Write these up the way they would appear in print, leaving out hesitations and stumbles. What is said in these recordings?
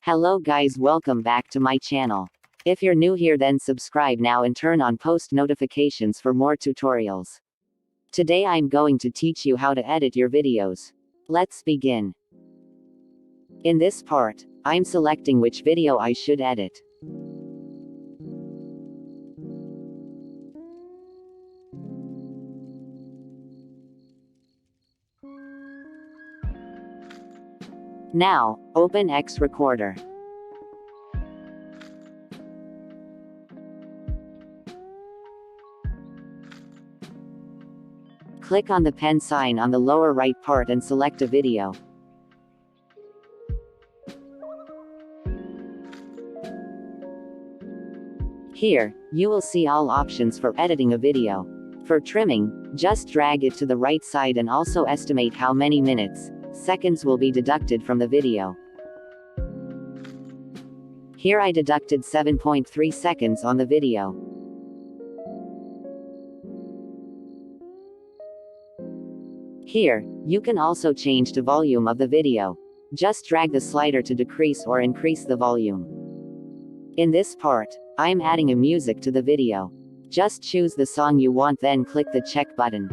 Hello guys, welcome back to my channel. If you're new here, then subscribe now and turn on post notifications for more tutorials. Today I'm going to teach you how to edit your videos. Let's begin. In this part, I'm selecting which video I should edit. Now, open X Recorder. Click on the pen sign on the lower right part and select a video. Here, you will see all options for editing a video. For trimming, just drag it to the right side and also estimate how many minutes, seconds will be deducted from the video. Here I deducted 7.3 seconds on the video. Here, you can also change the volume of the video. Just drag the slider to decrease or increase the volume. In this part, I'm adding a music to the video. Just choose the song you want, then click the check button.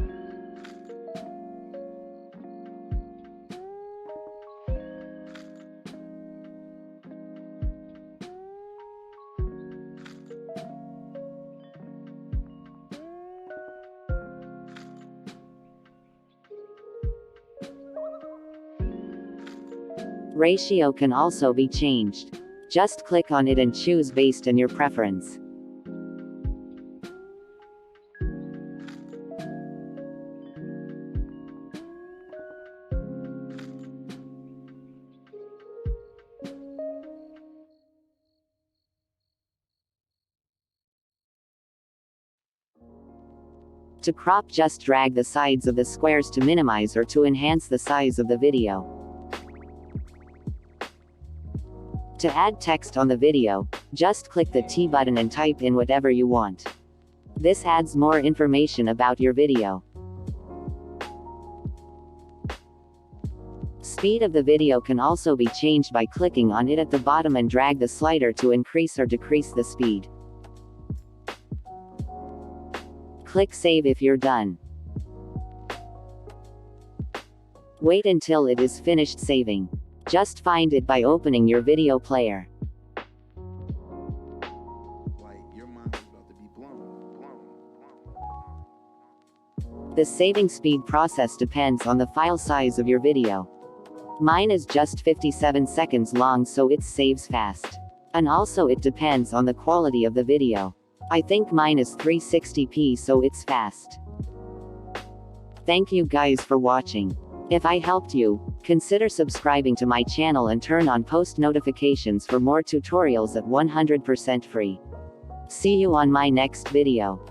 Ratio can also be changed. Just click on it and choose based on your preference. To crop, just drag the sides of the squares to minimize or to enhance the size of the video. To add text on the video, just click the T button and type in whatever you want. This adds more information about your video. Speed of the video can also be changed by clicking on it at the bottom and drag the slider to increase or decrease the speed. Click Save if you're done. Wait until it is finished saving. Just find it by opening your video player. The saving speed process depends on the file size of your video. Mine is just 57 seconds long, so it saves fast. And also it depends on the quality of the video. I think mine is 360p, so it's fast. Thank you guys for watching. If I helped you, consider subscribing to my channel and turn on post notifications for more tutorials at 100% free. See you on my next video.